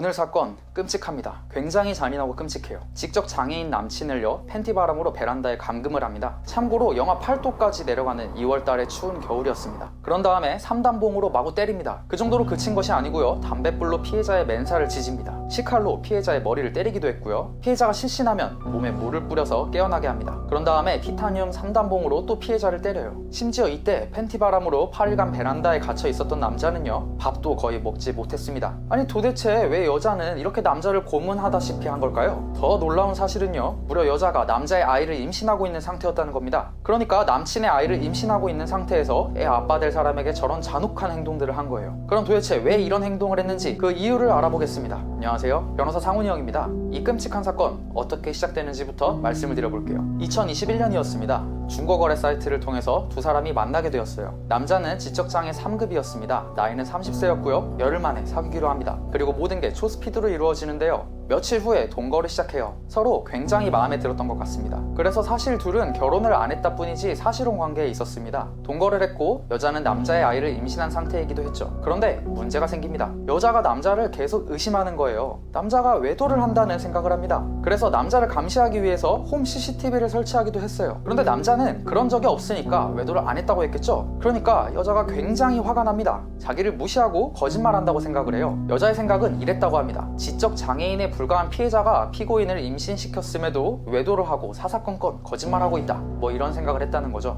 오늘 사건 끔찍합니다. 굉장히 잔인하고 끔찍해요. 직접 장애인 남친을요 팬티바람으로 베란다에 감금을 합니다. 참고로 영하 8도까지 내려가는 2월달의 추운 겨울이었습니다. 그런 다음에 3단봉으로 마구 때립니다. 그 정도로 그친 것이 아니고요, 담뱃불로 피해자의 맨살을 지집니다. 식칼로 피해자의 머리를 때리기도 했고요, 피해자가 실신하면 몸에 물을 뿌려서 깨어나게 합니다. 그런 다음에 티타늄 3단봉으로 또 피해자를 때려요. 심지어 이때 팬티바람으로 8일간 베란다에 갇혀 있었던 남자는요 밥도 거의 먹지 못했습니다. 아니 도대체 왜 여자는 이렇게 남자를 고문하다시피 한 걸까요? 더 놀라운 사실은요, 무려 여자가 남자의 아이를 임신하고 있는 상태였다는 겁니다. 그러니까 남친의 아이를 임신하고 있는 상태에서 애 아빠 될 사람에게 저런 잔혹한 행동들을 한 거예요. 그럼 도대체 왜 이런 행동을 했는지 그 이유를 알아보겠습니다. 안녕하세요, 변호사 상훈이 형입니다. 이 끔찍한 사건 어떻게 시작되는지부터 말씀을 드려볼게요. 2021년이었습니다. 중고거래 사이트를 통해서 두 사람이 만나게 되었어요. 남자는 지적장애 3급이었습니다. 나이는 30세였고요. 열흘 만에 사귀기로 합니다. 그리고 모든 게 초스피드로 이루어지는데요, 며칠 후에 동거를 시작해요. 서로 굉장히 마음에 들었던 것 같습니다. 그래서 사실 둘은 결혼을 안 했다 뿐이지 사실혼 관계에 있었습니다. 동거를 했고 여자는 남자의 아이를 임신한 상태이기도 했죠. 그런데 문제가 생깁니다. 여자가 남자를 계속 의심하는 거예요. 남자가 외도를 한다는 생각을 합니다. 그래서 남자를 감시하기 위해서 홈 CCTV를 설치하기도 했어요. 그런데 남자는 그런 적이 없으니까 외도를 안 했다고 했겠죠. 그러니까 여자가 굉장히 화가 납니다. 자기를 무시하고 거짓말한다고 생각을 해요. 여자의 생각은 이랬다고 합니다. 지적 장애인의 불과한 피해자가 피고인을 임신시켰음에도 외도를 하고 사사건건 거짓말하고 있다, 뭐 이런 생각을 했다는 거죠.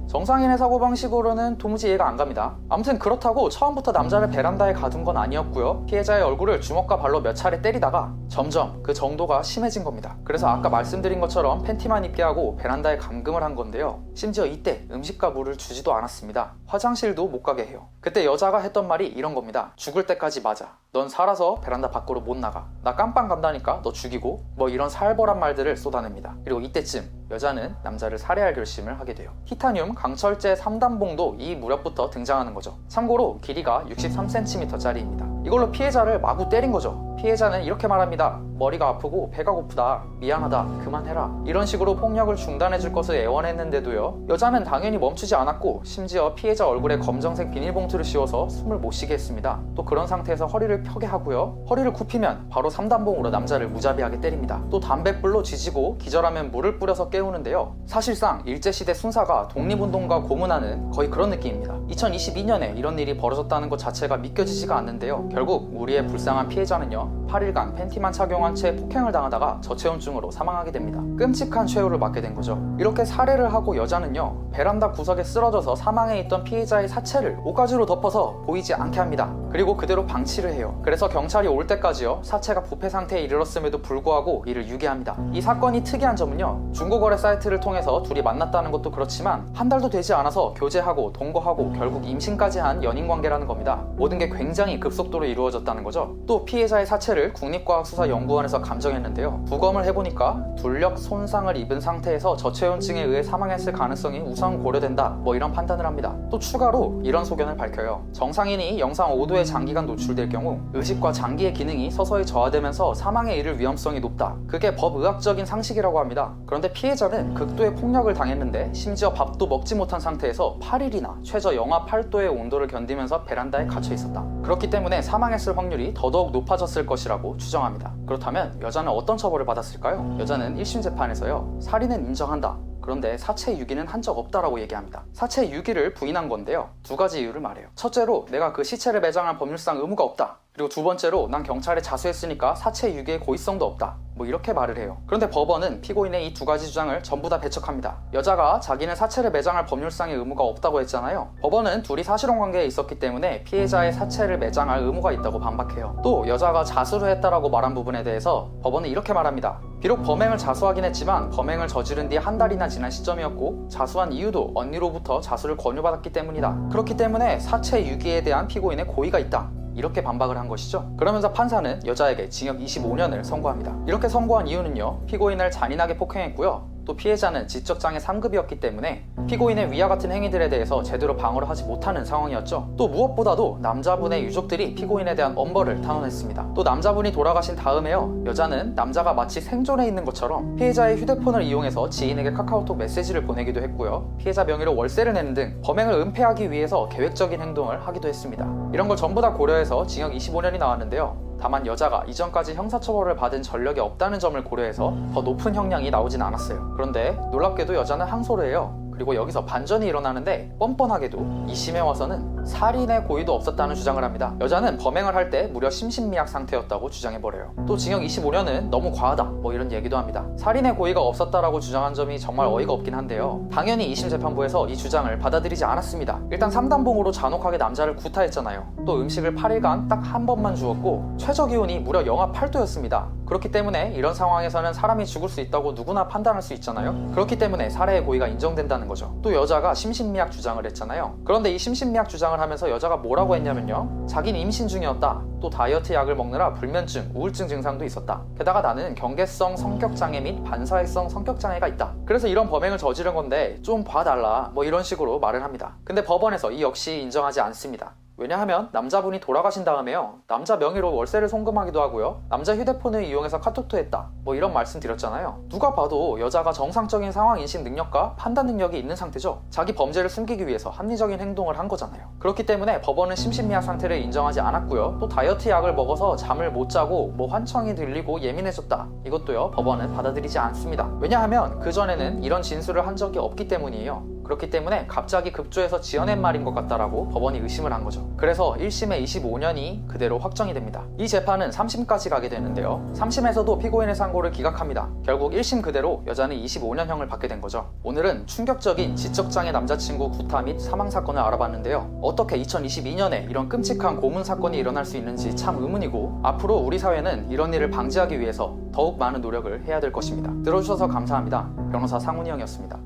정상인의 사고방식으로는 도무지 이해가 안 갑니다. 아무튼 그렇다고 처음부터 남자를 베란다에 가둔 건 아니었고요, 피해자의 얼굴을 주먹과 발로 몇 차례 때리다가 점점 그 정도가 심해진 겁니다. 그래서 아까 말씀드린 것처럼 팬티만 입게 하고 베란다에 감금을 한 건데요, 심지어 이때 음식과 물을 주지도 않았습니다. 화장실도 못 가게 해요. 그때 여자가 했던 말이 이런 겁니다. 죽을 때까지 맞아. 넌 살아서 베란다 밖으로 못 나가. 나 깜빵 간다니까 너 죽이고, 뭐 이런 살벌한 말들을 쏟아냅니다. 그리고 이때쯤 여자는 남자를 살해할 결심을 하게 돼요. 티타늄 강철제 3단봉도 이 무렵부터 등장하는 거죠. 참고로 길이가 63cm짜리입니다. 이걸로 피해자를 마구 때린 거죠. 피해자는 이렇게 말합니다. 머리가 아프고 배가 고프다, 미안하다, 그만해라, 이런 식으로 폭력을 중단해줄 것을 애원했는데도요, 여자는 당연히 멈추지 않았고 심지어 피해자 얼굴에 검정색 비닐봉투를 씌워서 숨을 못 쉬게 했습니다. 또 그런 상태에서 허리를 펴게 하고요, 허리를 굽히면 바로 3단봉으로 남자를 무자비하게 때립니다. 또 담뱃불로 지지고 기절하면 물을 뿌려서 깨우는데요, 사실상 일제시대 순사가 독립운동가 고문하는 거의 그런 느낌입니다. 2022년에 이런 일이 벌어졌다는 것 자체가 믿겨지지가 않는데요, 결국 우리의 불쌍한 피해자는요 8일간 팬티만 착용한 채 폭행을 당하다가 저체온증으로 사망하게 됩니다. 끔찍한 최후를 맞게 된 거죠. 이렇게 살해를 하고 여자는요 베란다 구석에 쓰러져서 사망해 있던 피해자의 사체를 옷가지로 덮어서 보이지 않게 합니다. 그리고 그대로 방치를 해요. 그래서 경찰이 올 때까지요 사체가 부패 상태에 이르렀음에도 불구하고 이를 유기합니다. 이 사건이 특이한 점은요, 중고거래 사이트를 통해서 둘이 만났다는 것도 그렇지만 한 달도 되지 않아서 교제하고 동거하고 결국 임신까지 한 연인관계라는 겁니다. 모든 게 굉장히 급속도로 이루어졌다는 거죠. 또 피해자의 사체를 국립과학수사연구원에서 감정했는데요, 부검을 해보니까 둘력 손상을 입은 상태에서 저체온증에 의해 사망했을 가능성이 우선 고려된다, 뭐 이런 판단을 합니다. 또 추가로 이런 소견을 밝혀요. 정상인이 영상 5도에 장기간 노출될 경우 의식과 장기의 기능이 서서히 저하되면서 사망에 이를 위험성이 높다, 그게 법의학적인 상식이라고 합니다. 그런데 피해자는 극도의 폭력을 당했는데 심지어 밥도 먹지 못한 상태에서 8일이나 최저 영하 8도의 온도를 견디면서 베란다에 갇혀 있었다. 그렇기 때문에 사망했을 확률이 더더욱 높아졌을 것이라고 추정합니다. 그렇다면 여자는 어떤 처벌을 받았을까요? 여자는 1심 재판에서요, 살인은 인정한다, 그런데 사체 유기는 한 적 없다라고 얘기합니다. 사체 유기를 부인한 건데요, 두 가지 이유를 말해요. 첫째로 내가 그 시체를 매장할 법률상 의무가 없다. 그리고 두 번째로 난 경찰에 자수했으니까 사체 유기의 고의성도 없다, 뭐 이렇게 말을 해요. 그런데 법원은 피고인의 이 두 가지 주장을 전부 다 배척합니다. 여자가 자기는 사체를 매장할 법률상의 의무가 없다고 했잖아요. 법원은 둘이 사실혼 관계에 있었기 때문에 피해자의 사체를 매장할 의무가 있다고 반박해요. 또 여자가 자수를 했다라고 말한 부분에 대해서 법원은 이렇게 말합니다. 비록 범행을 자수하긴 했지만 범행을 저지른 뒤 한 달이나 지난 시점이었고 자수한 이유도 언니로부터 자수를 권유받았기 때문이다. 그렇기 때문에 사체 유기에 대한 피고인의 고의가 있다, 이렇게 반박을 한 것이죠. 그러면서 판사는 여자에게 징역 25년을 선고합니다. 이렇게 선고한 이유는요, 피고인을 잔인하게 폭행했고요, 또 피해자는 지적장애 3급이었기 때문에 피고인의 위와 같은 행위들에 대해서 제대로 방어를 하지 못하는 상황이었죠. 또 무엇보다도 남자분의 유족들이 피고인에 대한 엄벌을 탄원했습니다. 또 남자분이 돌아가신 다음에요, 여자는 남자가 마치 생존해 있는 것처럼 피해자의 휴대폰을 이용해서 지인에게 카카오톡 메시지를 보내기도 했고요, 피해자 명의로 월세를 내는 등 범행을 은폐하기 위해서 계획적인 행동을 하기도 했습니다. 이런 걸 전부 다 고려해서 징역 25년이 나왔는데요, 다만 여자가 이전까지 형사처벌을 받은 전력이 없다는 점을 고려해서 더 높은 형량이 나오진 않았어요. 그런데 놀랍게도 여자는 항소를 해요. 그리고 여기서 반전이 일어나는데 뻔뻔하게도 2심에 와서는 살인의 고의도 없었다는 주장을 합니다. 여자는 범행을 할 때 무려 심신미약 상태였다고 주장해버려요. 또 징역 25년은 너무 과하다 뭐 이런 얘기도 합니다. 살인의 고의가 없었다라고 주장한 점이 정말 어이가 없긴 한데요. 당연히 2심 재판부에서 이 주장을 받아들이지 않았습니다. 일단 3단봉으로 잔혹하게 남자를 구타했잖아요. 또 음식을 8일간 딱 한 번만 주었고 최저기온이 무려 영하 8도였습니다. 그렇기 때문에 이런 상황에서는 사람이 죽을 수 있다고 누구나 판단할 수 있잖아요. 그렇기 때문에 살해의 고의가 인정된다는 거죠. 또 여자가 심신미약 주장을 했잖아요. 그런데 이 심신미약 주장을 하면서 여자가 뭐라고 했냐면요, 자기는 임신 중이었다, 또 다이어트 약을 먹느라 불면증, 우울증 증상도 있었다, 게다가 나는 경계성 성격장애 및 반사회성 성격장애가 있다, 그래서 이런 범행을 저지른 건데 좀 봐달라 뭐 이런 식으로 말을 합니다. 근데 법원에서 이 역시 인정하지 않습니다. 왜냐하면 남자분이 돌아가신 다음에요, 남자 명의로 월세를 송금하기도 하고요, 남자 휴대폰을 이용해서 카톡도 했다 뭐 이런 말씀 드렸잖아요. 누가 봐도 여자가 정상적인 상황 인식 능력과 판단 능력이 있는 상태죠. 자기 범죄를 숨기기 위해서 합리적인 행동을 한 거잖아요. 그렇기 때문에 법원은 심신미약 상태를 인정하지 않았고요, 또 다이어트 약을 먹어서 잠을 못 자고 뭐 환청이 들리고 예민해졌다, 이것도요 법원은 받아들이지 않습니다. 왜냐하면 그전에는 이런 진술을 한 적이 없기 때문이에요. 그렇기 때문에 갑자기 급조해서 지어낸 말인 것 같다라고 법원이 의심을 한 거죠. 그래서 1심에 25년이 그대로 확정이 됩니다. 이 재판은 3심까지 가게 되는데요, 3심에서도 피고인의 상고를 기각합니다. 결국 1심 그대로 여자는 25년형을 받게 된 거죠. 오늘은 충격적인 지적장애 남자친구 구타 및 사망 사건을 알아봤는데요, 어떻게 2022년에 이런 끔찍한 고문 사건이 일어날 수 있는지 참 의문이고, 앞으로 우리 사회는 이런 일을 방지하기 위해서 더욱 많은 노력을 해야 될 것입니다. 들어주셔서 감사합니다. 변호사 상훈이 형이었습니다.